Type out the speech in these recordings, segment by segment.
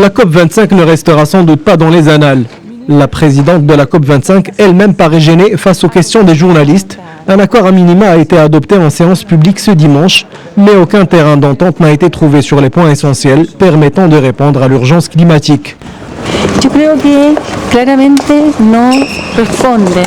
La COP25 ne restera sans doute pas dans les annales. La présidente de la COP25 elle-même paraît gênée face aux questions des journalistes. Un accord à minima a été adopté en séance publique ce dimanche, mais aucun terrain d'entente n'a été trouvé sur les points essentiels permettant de répondre à l'urgence climatique.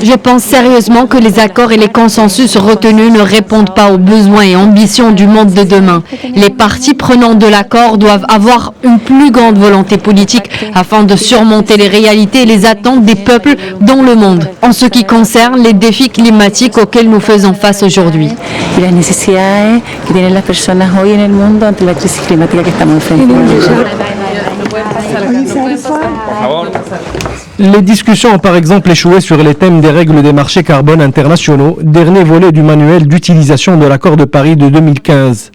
Je pense sérieusement que les accords et les consensus retenus ne répondent pas aux besoins et ambitions du monde de demain. Les parties prenantes de l'accord doivent avoir une plus grande volonté politique afin de surmonter les réalités et les attentes des peuples dans le monde, en ce qui concerne les défis climatiques auxquels nous faisons face aujourd'hui. Les discussions ont par exemple échoué sur les thèmes des règles des marchés carbone internationaux, dernier volet du manuel d'utilisation de l'accord de Paris de 2015.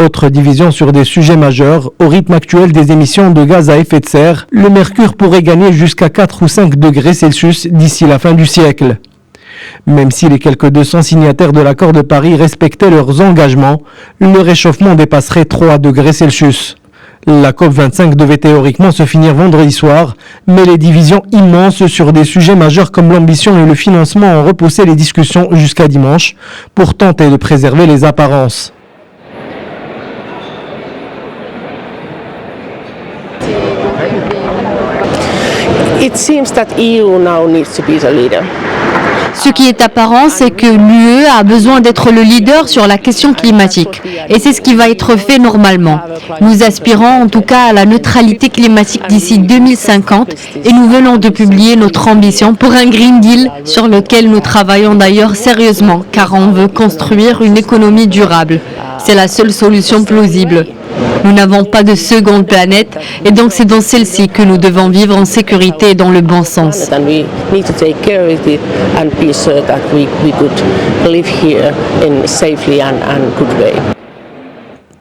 Autre division sur des sujets majeurs, au rythme actuel des émissions de gaz à effet de serre, le mercure pourrait gagner jusqu'à 4 ou 5 degrés Celsius d'ici la fin du siècle. Même si les quelques 200 signataires de l'accord de Paris respectaient leurs engagements, le réchauffement dépasserait 3 degrés Celsius. La COP25 devait théoriquement se finir vendredi soir, mais les divisions immenses sur des sujets majeurs comme l'ambition et le financement ont repoussé les discussions jusqu'à dimanche pour tenter de préserver les apparences. It seems that EU now needs to be the leader. Ce qui est apparent, c'est que l'UE a besoin d'être le leader sur la question climatique. Et c'est ce qui va être fait normalement. Nous aspirons en tout cas à la neutralité climatique d'ici 2050 et nous venons de publier notre ambition pour un Green Deal sur lequel nous travaillons d'ailleurs sérieusement car on veut construire une économie durable. C'est la seule solution plausible. Nous n'avons pas de seconde planète et donc c'est dans celle-ci que nous devons vivre en sécurité et dans le bon sens.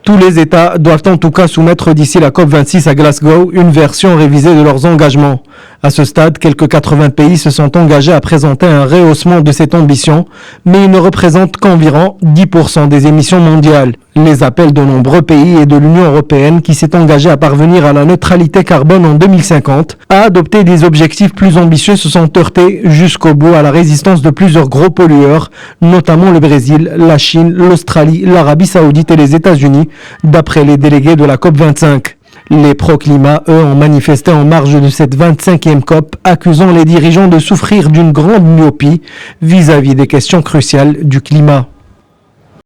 Tous les États doivent en tout cas soumettre d'ici la COP26 à Glasgow une version révisée de leurs engagements. À ce stade, quelques 80 pays se sont engagés à présenter un rehaussement de cette ambition, mais ils ne représentent qu'environ 10% des émissions mondiales. Les appels de nombreux pays et de l'Union européenne qui s'est engagée à parvenir à la neutralité carbone en 2050, à adopter des objectifs plus ambitieux se sont heurtés jusqu'au bout à la résistance de plusieurs gros pollueurs, notamment le Brésil, la Chine, l'Australie, l'Arabie Saoudite et les États-Unis, d'après les délégués de la COP25. Les pro-climat, eux, ont manifesté en marge de cette 25e COP, accusant les dirigeants de souffrir d'une grande myopie vis-à-vis des questions cruciales du climat.